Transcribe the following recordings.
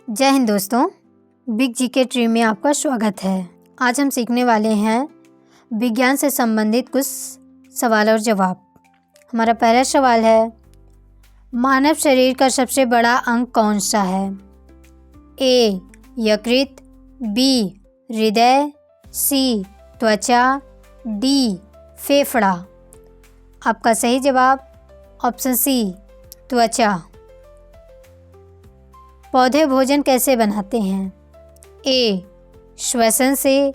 जय हिंद दोस्तों, big GK tree में आपका स्वागत है। आज हम सीखने वाले हैं विज्ञान से संबंधित कुछ सवाल और जवाब। हमारा पहला सवाल है, मानव शरीर का सबसे बड़ा अंग कौन सा है? ए यकृत, बी हृदय, सी त्वचा, डी फेफड़ा। आपका सही जवाब ऑप्शन सी त्वचा। पौधे भोजन कैसे बनाते हैं? ए श्वसन से,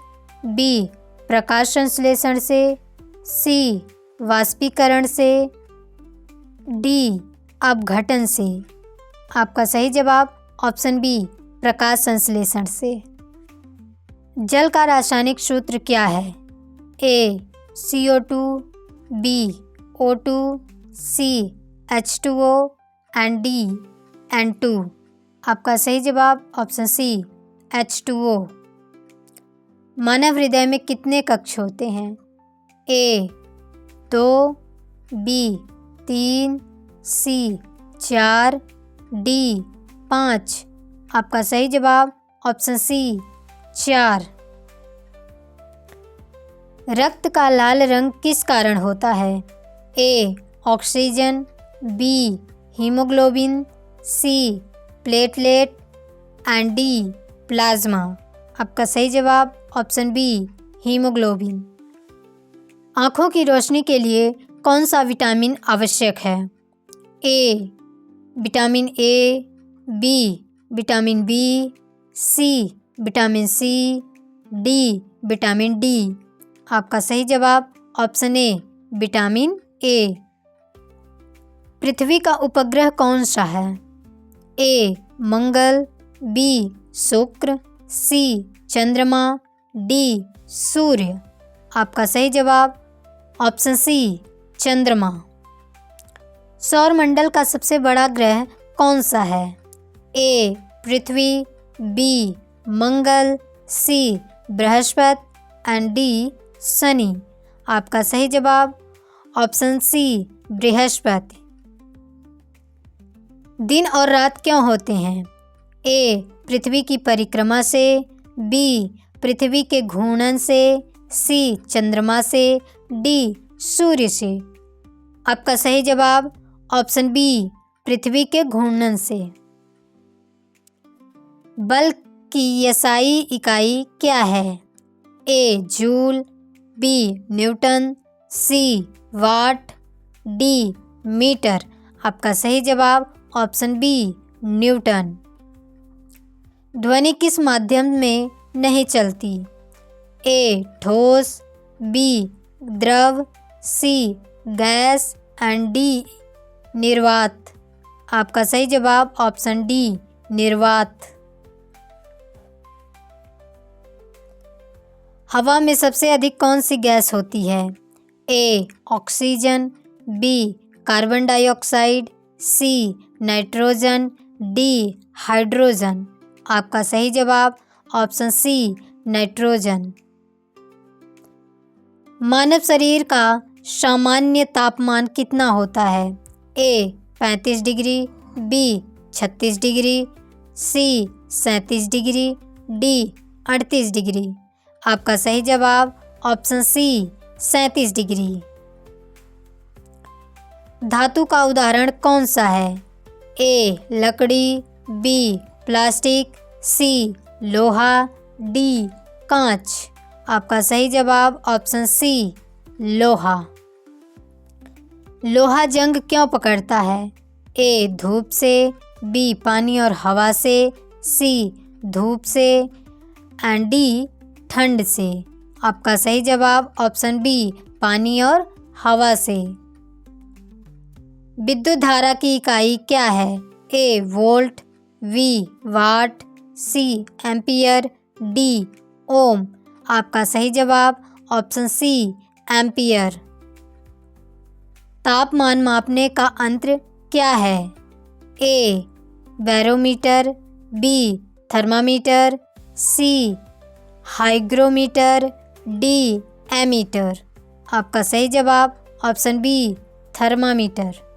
बी प्रकाश संश्लेषण से, सी वाष्पीकरण से, डी अपघटन से। आपका सही जवाब ऑप्शन बी प्रकाश संश्लेषण से। जल का रासायनिक सूत्र क्या है? A CO2, B O2, C H2O and D N2। आपका सही जवाब ऑप्शन सी H2O। मानव हृदय में कितने कक्ष होते हैं? ए 2, बी 3, सी 4, डी 5। आपका सही जवाब ऑप्शन सी 4। रक्त का लाल रंग किस कारण होता है? A oxygen, B haemoglobin, C platelet and D plasma. आपका सही जवाब ऑप्शन बी हीमोग्लोबिन। आँखों की रोशनी के लिए कौन सा विटामिन आवश्यक है? A vitamin A, B vitamin B, C vitamin C, D vitamin D. आपका सही जवाब ऑप्शन ए विटामिन ए। पृथ्वी का उपग्रह कौन सा है? ए मंगल, बी शुक्र, सी चंद्रमा, डी सूर्य। आपका सही जवाब ऑप्शन सी चंद्रमा। सौरमंडल का सबसे बड़ा ग्रह कौन सा है? ए पृथ्वी, बी मंगल, सी बृहस्पति एंड डी शनि। आपका सही जवाब ऑप्शन सी बृहस्पति। दिन और रात क्यों होते हैं? ए पृथ्वी की परिक्रमा से, बी पृथ्वी के घूर्णन से, सी चंद्रमा से, डी सूर्य से। आपका सही जवाब ऑप्शन बी पृथ्वी के घूर्णन से। बल की एसआई इकाई क्या है? ए जूल, बी न्यूटन, सी वाट, डी मीटर। आपका सही जवाब ऑप्शन बी न्यूटन। ध्वनि किस माध्यम में नहीं चलती? ए ठोस, बी द्रव, सी गैस एंड डी निर्वात। आपका सही जवाब ऑप्शन डी निर्वात। हवा में सबसे अधिक कौन सी गैस होती है? A oxygen, B carbon dioxide, C nitrogen, D hydrogen. आपका सही जवाब ऑप्शन सी नाइट्रोजन। मानव शरीर का सामान्य तापमान कितना होता है? ए 35 डिग्री, बी 36 डिग्री, सी 37 डिग्री, डी 38 डिग्री। आपका सही जवाब ऑप्शन सी 37 डिग्री। धातु का उदाहरण कौन सा है? ए लकड़ी, बी प्लास्टिक, सी लोहा, डी कांच। आपका सही जवाब ऑप्शन सी लोहा। लोहा जंग क्यों पकड़ता है? ए धूप से, बी पानी और हवा से, सी धूप से एंड डी ठंड से। आपका सही जवाब ऑप्शन बी पानी और हवा से। विद्युत धारा की इकाई क्या है? A volt, B watt, C ampere, D ohm. आपका सही जवाब ऑप्शन सी एम्पियर। तापमान मापने का यंत्र क्या है? A barometer, B thermometer, C hygrometer, D ammeter. आपका सही जवाब option B thermometer.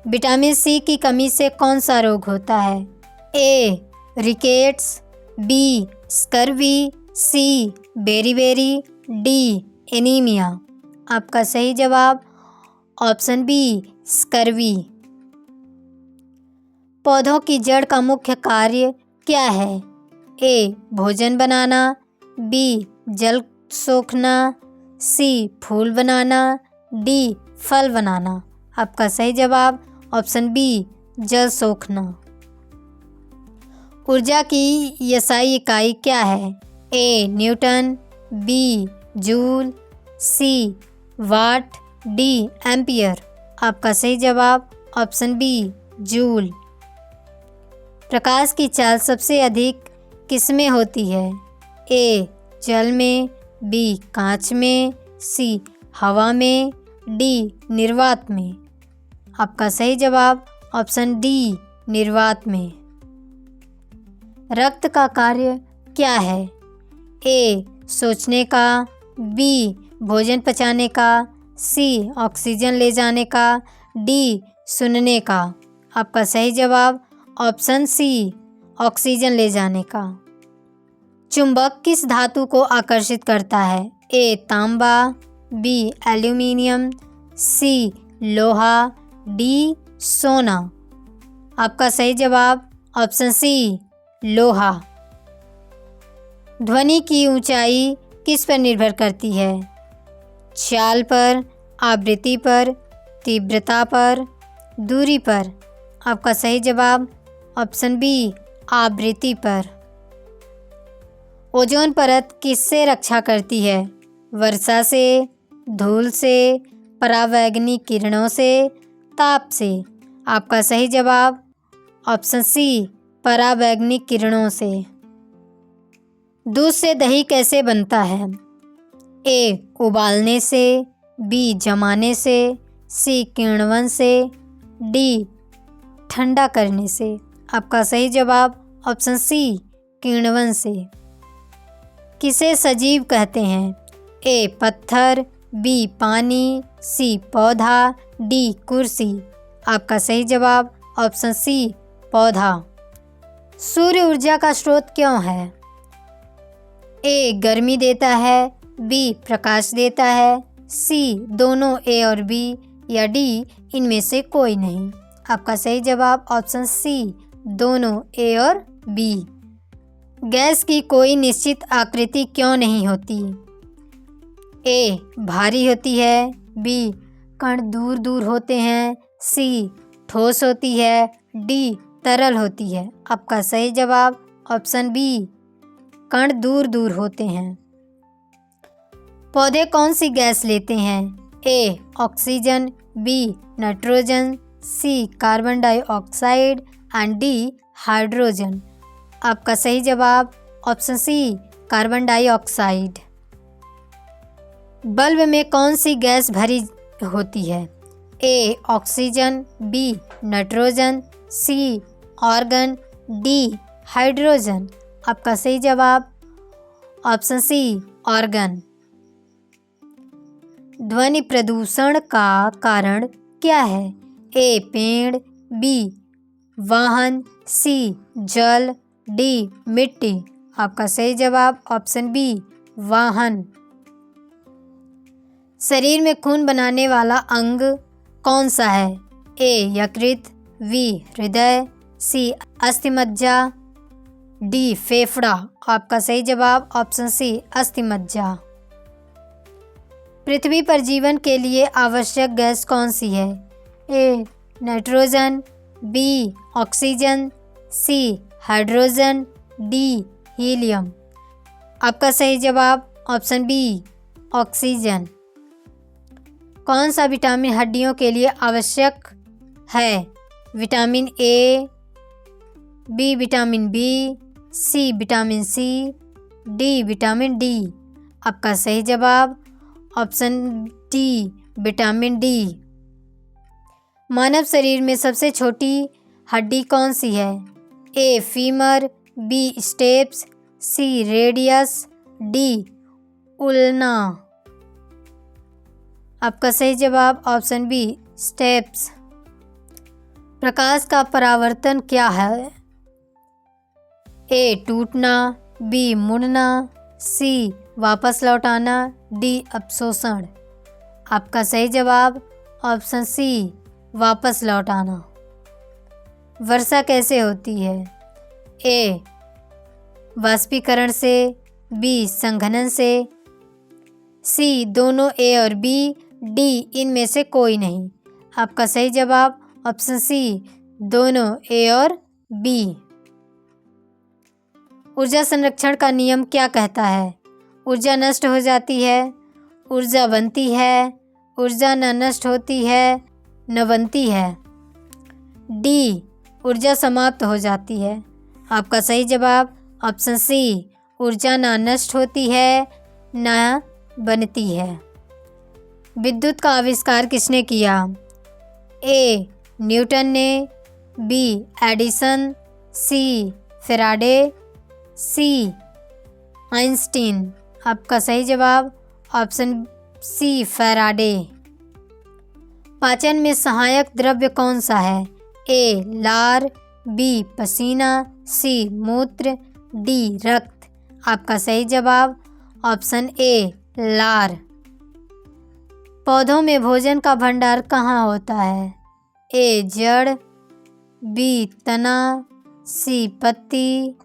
Vitamin C की कमी से कौन सा रोग होता है? A rickets, B scurvy, C beriberi, D anaemia. आपका सही जवाब ऑप्शन बी स्कर्वी। पौधों की जड़ का मुख्य कार्य क्या है? ए भोजन बनाना, बी जल सोखना, सी फूल बनाना, डी फल बनाना। आपका सही जवाब ऑप्शन बी जल सोखना। ऊर्जा की एसआई इकाई क्या है? A newton, B joule, C watt, D ampere. आपका सही जवाब ऑप्शन बी जूल। प्रकाश की चाल सबसे अधिक किस में होती है? ए जल में, बी कांच में, सी हवा में, डी निर्वात में। आपका सही जवाब ऑप्शन डी निर्वात में। रक्त का कार्य क्या है? ए सोचने का, बी भोजन पचाने का, सी ऑक्सीजन ले जाने का, डी सुनने का। आपका सही जवाब ऑप्शन सी ऑक्सीजन ले जाने का। चुंबक किस धातु को आकर्षित करता है? ए तांबा, बी एल्यूमिनियम, सी लोहा, डी सोना। आपका सही जवाब ऑप्शन सी लोहा। ध्वनि की ऊंचाई किस पर निर्भर करती है? चाल पर, आवृत्ति पर, तीव्रता पर, दूरी पर। आपका सही जवाब ऑप्शन बी आवृत्ति पर। ओजोन परत किससे रक्षा करती है? वर्षा से, धूल से, परावैंगनी किरणों से, ताप से। आपका सही जवाब ऑप्शन सी परावैंगनी किरणों से। दूध से दही कैसे बनता है? ए उबालने से, बी जमाने से, सी किण्वन से, डी ठंडा करने से। आपका सही जवाब ऑप्शन सी किण्वन से। किसे सजीव कहते हैं? ए पत्थर, बी पानी, सी पौधा, डी कुर्सी। आपका सही जवाब ऑप्शन सी पौधा। सूर्य ऊर्जा का स्रोत क्यों है? ए गर्मी देता है, बी प्रकाश देता है, सी दोनों ए और बी, या डी इनमें से कोई नहीं। आपका सही जवाब ऑप्शन सी दोनों ए और बी। गैस की कोई निश्चित आकृति क्यों नहीं होती? ए भारी होती है, बी कण दूर दूर होते हैं, सी ठोस होती है, डी तरल होती है। आपका सही जवाब ऑप्शन बी कण दूर दूर होते हैं। पौधे कौन सी गैस लेते हैं? A oxygen, B nitrogen, C carbon dioxide and D hydrogen. आपका सही जवाब option C carbon dioxide. Bulb में कौन सी गैस भरी होती है? A oxygen, B nitrogen, C argon, D hydrogen. आपका सही जवाब ऑप्शन सी आर्गन। ध्वनि प्रदूषण का कारण क्या है? ए पेड़, बी वाहन, सी जल, डी मिट्टी। आपका सही जवाब ऑप्शन बी वाहन। शरीर में खून बनाने वाला अंग कौन सा है? ए यकृत, बी हृदय, सी अस्थिमज्जा, डी फेफड़ा। आपका सही जवाब ऑप्शन सी अस्थिमज्जा। पृथ्वी पर जीवन के लिए आवश्यक गैस कौन सी है? A nitrogen, B oxygen, C hydrogen, D helium. आपका सही जवाब ऑप्शन बी ऑक्सीजन। कौन सा विटामिन हड्डियों के लिए आवश्यक है? Vitamin A, B vitamin B, C vitamin C, D vitamin D. आपका सही जवाब ऑप्शन डी विटामिन डी। मानव शरीर में सबसे छोटी हड्डी कौन सी है? A femur, B stapes, C radius, D ulna. आपका सही जवाब ऑप्शन बी स्टेप्स। प्रकाश का परावर्तन क्या है? ए टूटना, बी मुड़ना, सी वापस लौट आना, डी अवशोषण। आपका सही जवाब ऑप्शन सी वापस लौट आना। वर्षा कैसे होती है? ए वाष्पीकरण से, बी संघनन से, सी दोनों ए और बी, डी इनमें से कोई नहीं। आपका सही जवाब ऑप्शन सी दोनों ए और बी। ऊर्जा संरक्षण का नियम क्या कहता है? ऊर्जा नष्ट हो जाती है, ऊर्जा बनती है, ऊर्जा न नष्ट होती है न बनती है, डी ऊर्जा समाप्त हो जाती है। आपका सही जवाब ऑप्शन सी ऊर्जा न नष्ट होती है न बनती है। विद्युत का आविष्कार किसने किया? ए न्यूटन ने, बी एडिसन, सी फैराडे, सी आइंस्टीन। आपका सही जवाब ऑप्शन सी फैराडे। पाचन में सहायक द्रव्य कौन सा है? ए लार, बी पसीना, सी मूत्र, डी रक्त। आपका सही जवाब ऑप्शन ए लार। पौधों में भोजन का भंडार कहाँ होता है? ए जड़, बी तना, सी पत्ती,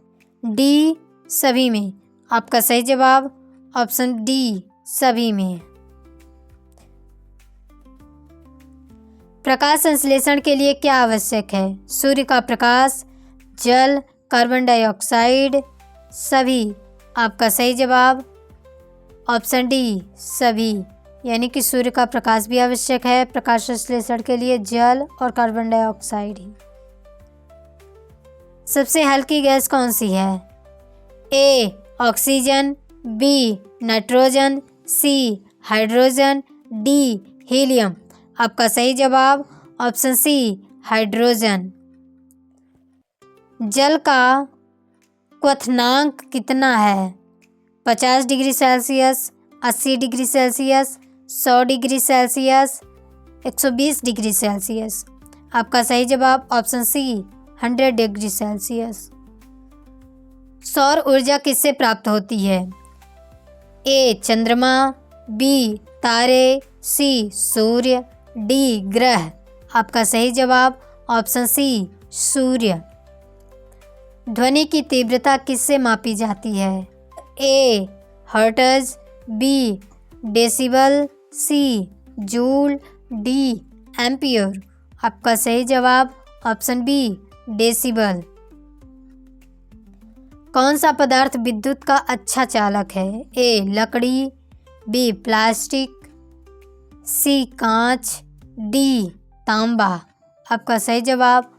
डी सभी में। आपका सही जवाब ऑप्शन डी सभी में। प्रकाश संश्लेषण के लिए क्या आवश्यक है? सूर्य का प्रकाश, जल, कार्बन डाइऑक्साइड, सभी। आपका सही जवाब ऑप्शन डी सभी, यानी कि सूर्य का प्रकाश भी आवश्यक है प्रकाश संश्लेषण के लिए, जल और कार्बन डाइऑक्साइड ही। सबसे हल्की गैस कौन सी है? A oxygen, B nitrogen, C hydrogen, D helium. आपका सही जवाब ऑप्शन सी हाइड्रोजन। जल का क्वथनांक कितना है? 50 degree Celsius, 80 degree Celsius, 100 degree Celsius, 120 degree Celsius. आपका सही जवाब ऑप्शन सी 100 डिग्री सेल्सियस। सौर ऊर्जा किससे प्राप्त होती है? ए चंद्रमा, बी तारे, सी सूर्य, डी ग्रह। आपका सही जवाब ऑप्शन सी सूर्य। ध्वनि की तीव्रता किससे मापी जाती है? ए हर्ट्ज, बी डेसिबल, सी जूल, डी एम्पियर। आपका सही जवाब ऑप्शन बी डेसिबल। कौन सा पदार्थ विद्युत का अच्छा चालक है? ए लकड़ी, बी प्लास्टिक, सी कांच, डी तांबा। आपका सही जवाब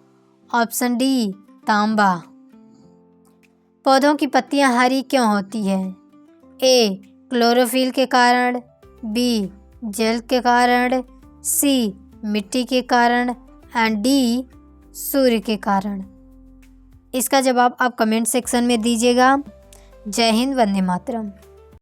ऑप्शन डी तांबा। पौधों की पत्तियां हरी क्यों होती है? ए क्लोरोफिल के कारण, बी जल के कारण, सी मिट्टी के कारण एंड डी सूर्य के कारण। इसका जवाब आप कमेंट सेक्शन में दीजिएगा। जय हिंद, वंदे मातरम।